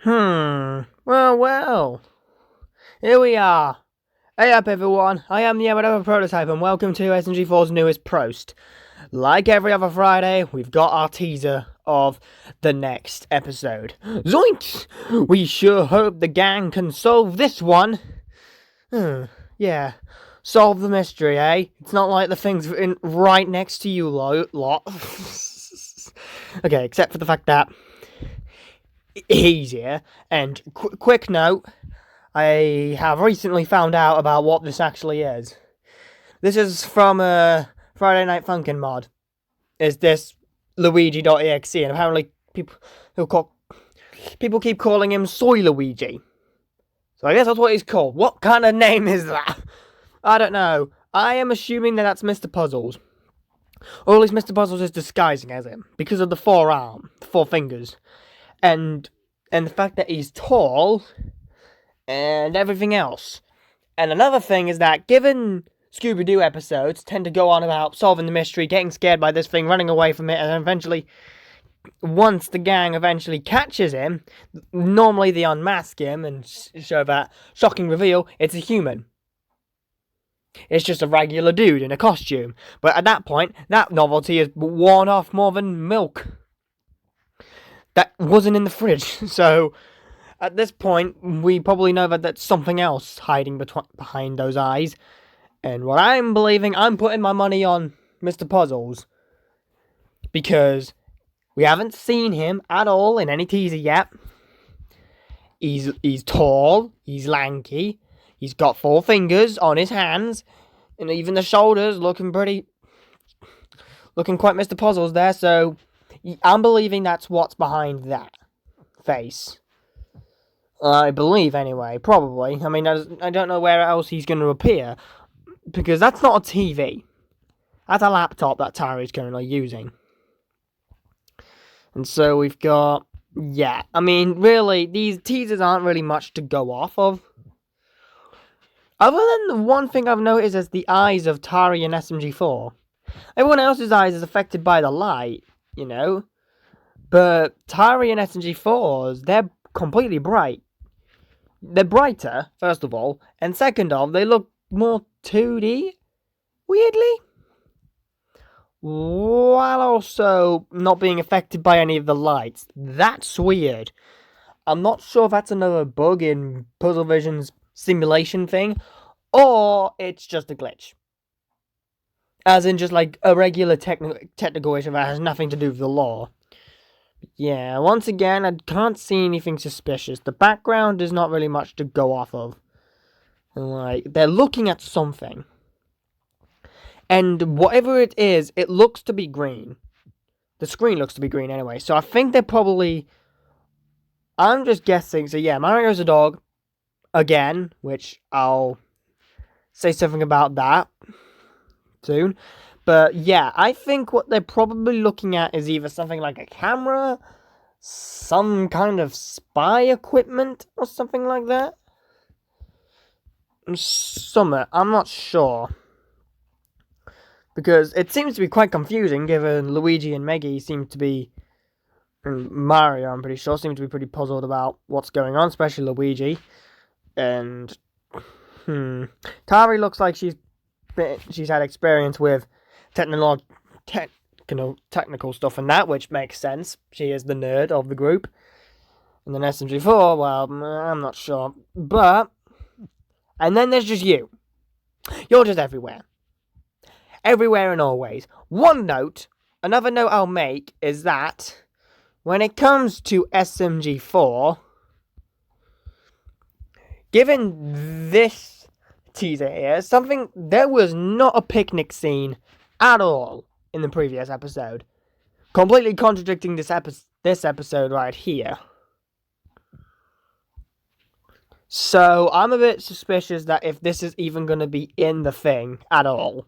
Well. Here we are. Hey up, everyone. I am the Ever Prototype, and welcome to SMG4's newest Prost. Like every other Friday, we've got our teaser of the next episode. Zoinks! We sure hope the gang can solve this one. Yeah. Solve the mystery, eh? It's not like the thing's right next to you, lot. Okay, except for the fact that he's here. And quick note, I have recently found out about what this actually is. This is from a Friday Night Funkin' mod. Is this Luigi.exe, and apparently people keep calling him Soy Luigi. So I guess that's what he's called. What kind of name is that? I don't know. I am assuming that that's Mr. Puzzles. Or at least Mr. Puzzles is disguising as him because of the four fingers. And the fact that he's tall and everything else. And another thing is that given Scooby-Doo episodes tend to go on about solving the mystery, getting scared by this thing, running away from it, and eventually, once the gang eventually catches him, normally they unmask him and show that shocking reveal, it's a human. It's just a regular dude in a costume. But at that point, that novelty is worn off more than milk that wasn't in the fridge. So at this point, we probably know that that's something else hiding behind those eyes. And what I'm believing, I'm putting my money on Mr. Puzzles. Because we haven't seen him at all in any teaser yet. He's tall, he's lanky, he's got 4 fingers on his hands, and even the shoulders looking quite Mr. Puzzles there, so I'm believing that's what's behind that face. I believe, anyway, probably. I mean, I don't know where else he's going to appear, because that's not a TV. That's a laptop that Tari's currently using. And so we've got, yeah, I mean, really, these teasers aren't really much to go off of. Other than the one thing I've noticed is the eyes of Tari and SMG4. Everyone else's eyes is affected by the light, you know. But Tari and SMG4's, they're completely bright. They're brighter, first of all. And second of, they look more 2D, weirdly. While also not being affected by any of the lights. That's weird. I'm not sure if that's another bug in PUZZLEVISION's simulation thing, or it's just a glitch. As in just like a regular technical issue that has nothing to do with the lore. Yeah, once again, I can't see anything suspicious. The background is not really much to go off of. Like, they're looking at something. And whatever it is, it looks to be green. The screen looks to be green anyway. So I think they're probably... I'm just guessing. So yeah, Mario's a dog. Again, which I'll say something about that soon. But yeah, I think what they're probably looking at is either something like a camera, some kind of spy equipment, or something like that. I'm not sure. Because it seems to be quite confusing, given Luigi and Meggy seem to be, and Mario, I'm pretty sure, seem to be pretty puzzled about what's going on, especially Luigi. And, Tari looks like she's had experience with technical stuff and that, which makes sense. She is the nerd of the group. And then SMG4, well, I'm not sure. But, and then there's just you. You're just everywhere. Everywhere and always. Another note I'll make is that when it comes to SMG4, given this teaser here, there was not a picnic scene at all in the previous episode. Completely contradicting this episode right here. So, I'm a bit suspicious that if this is even going to be in the thing at all.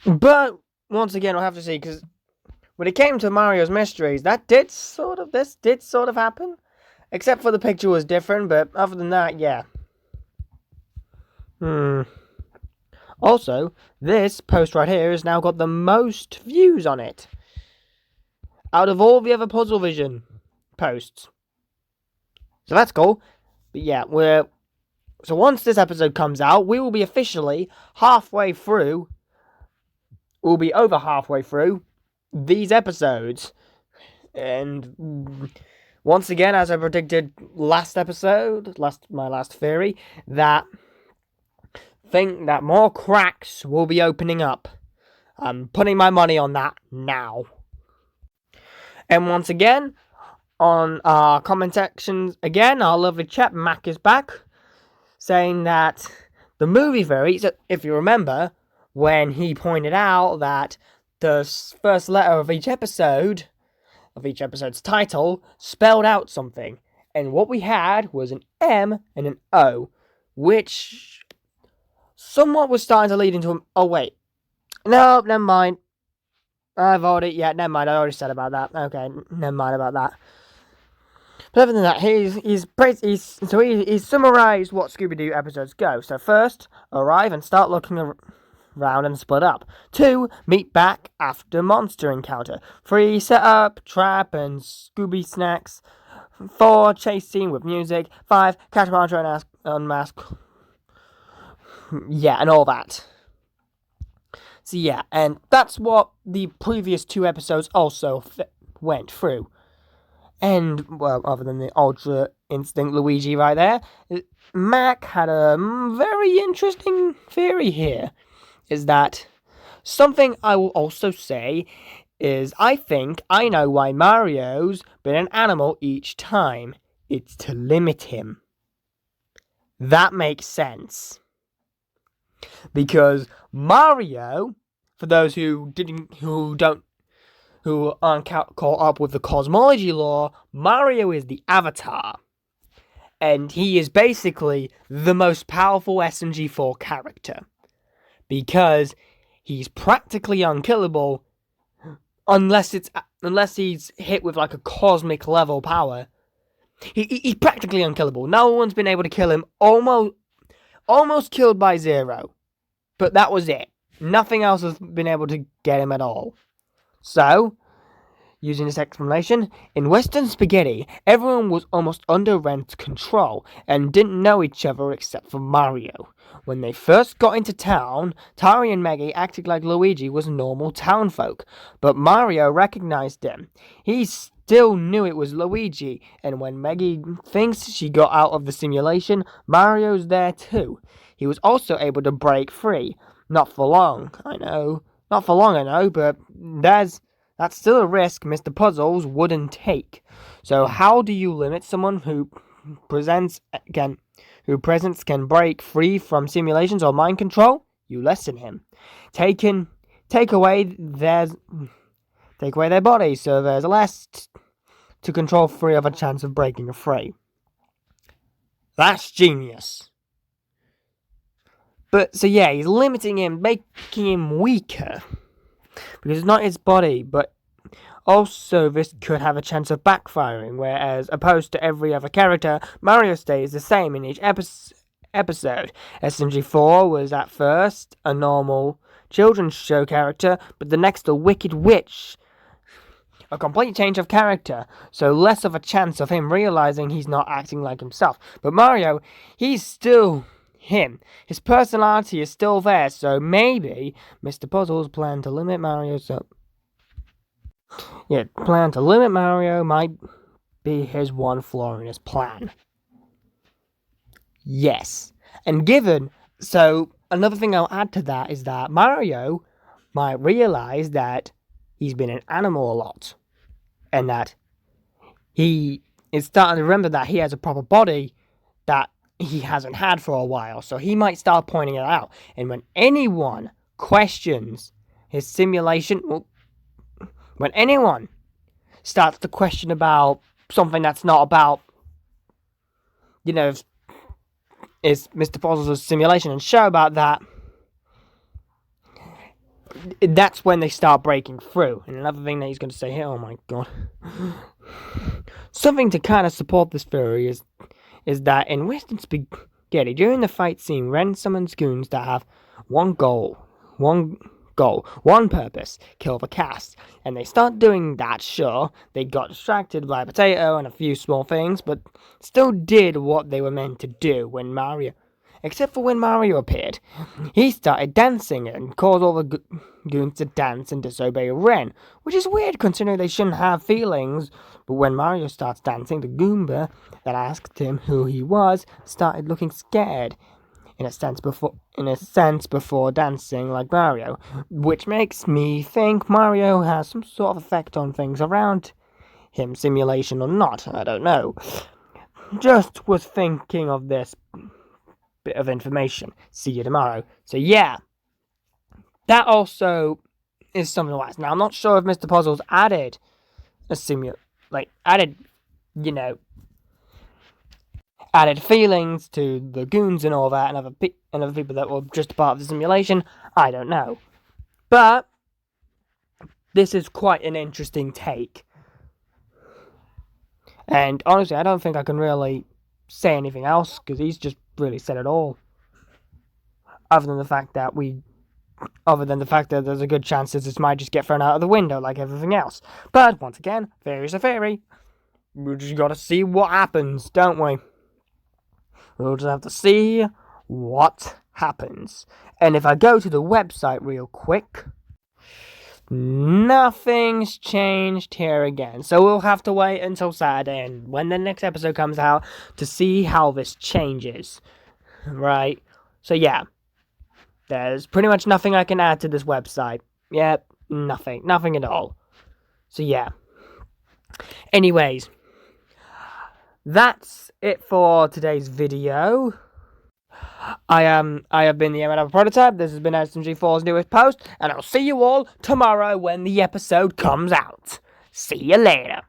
But, once again, we'll have to see, because when it came to Mario's Mysteries, this did sort of happen. Except for the picture was different, but other than that, yeah. Also, this post right here has now got the most views on it. Out of all the other PUZZLEVISION posts. So that's cool. But yeah, so once this episode comes out, we will be officially halfway through. We'll be over halfway through these episodes. And once again, as I predicted last episode, my last theory, that more cracks will be opening up. I'm putting my money on that now. And once again, on our comment sections, again, our lovely chap Mac is back, saying that the movie theory, so if you remember, when he pointed out that the first letter of each episode's title, spelled out something. And what we had was an M and an O, which somewhat was starting to lead into a... Oh, wait. No, never mind. Never mind, I already said about that. Okay, never mind about that. But other than that, he's summarised what Scooby-Doo episodes go. So first, arrive and start looking around and split up. 2, meet back after monster encounter. 3, set up, trap, and Scooby snacks. 4, chase scene with music. 5, catch monster and unmask. Yeah, and all that. So yeah, and that's what the previous 2 episodes also went through. And, well, other than the Ultra Instinct Luigi right there, Mac had a very interesting theory here. Is that something I will also say is I think I know why Mario's been an animal each time. It's to limit him. That makes sense. Because Mario, for those who aren't caught up with the cosmology lore, Mario is the Avatar. And he is basically the most powerful SMG4 character. Because he's practically unkillable unless he's hit with like a cosmic level power. He's practically unkillable. No one's been able to kill him. Almost killed by Zero. But that was it. Nothing else has been able to get him at all. So, using this explanation, in Western Spaghetti, everyone was almost under Ren's control and didn't know each other except for Mario. When they first got into town, Tari and Maggie acted like Luigi was normal townfolk, but Mario recognized him. He still knew it was Luigi, and when Maggie thinks she got out of the simulation, Mario's there too. He was also able to break free. Not for long, I know, but that's still a risk Mr. Puzzles wouldn't take. So how do you limit someone who presents can break free from simulations or mind control? You lessen him. Take away their bodies, so there's less to control free of a chance of breaking free. That's genius. But, so yeah, he's limiting him, making him weaker. Because it's not his body, but also this could have a chance of backfiring, whereas opposed to every other character, Mario stays the same in each episode. SMG4 was at first a normal children's show character, but the next a wicked witch. A complete change of character, so less of a chance of him realizing he's not acting like himself. But Mario, he's still him. His personality is still there, so maybe Mr. Puzzle's plan to limit Mario might be his one flaw in his plan. Yes. And so another thing I'll add to that is that Mario might realize that he's been an animal a lot. And that he is starting to remember that he has a proper body that he hasn't had for a while. So he might start pointing it out. And when anyone questions his simulation, when anyone starts to question about something that's not about, is Mr. Puzzle's simulation and show about that, that's when they start breaking through. And another thing that he's going to say here, oh my god. Something to kind of support this theory is that in Western Spaghetti, during the fight scene, Ren summons goons that have one goal goal, one purpose, kill the cast. And they start doing that, sure, they got distracted by a potato and a few small things, but still did what they were meant to do except for when Mario appeared. He started dancing and caused all the goons to dance and disobey Ren, which is weird considering they shouldn't have feelings. But when Mario starts dancing, the Goomba that asked him who he was started looking scared, in a sense before dancing like Mario, which makes me think Mario has some sort of effect on things around him, simulation or not, I don't know. Just was thinking of this bit of information. See you tomorrow. So yeah, that also is something to ask. Now I'm not sure if Mr. Puzzles added added feelings to the goons and all that, and other people that were just part of the simulation. I don't know, but this is quite an interesting take. And honestly, I don't think I can really say anything else, because he's just really said it all. Other than the fact that there's a good chance that this might just get thrown out of the window like everything else. But once again, theory's a theory. We just gotta see what happens, don't we? We'll just have to see what happens. And if I go to the website real quick, nothing's changed here again. So we'll have to wait until Saturday and when the next episode comes out to see how this changes. Right? So yeah. There's pretty much nothing I can add to this website. Yep, nothing. Nothing at all. So yeah. Anyways. That's it for today's video. I have been the M&M Prototype. This has been SMG4's newest post, and I'll see you all tomorrow when the episode comes out. See you later.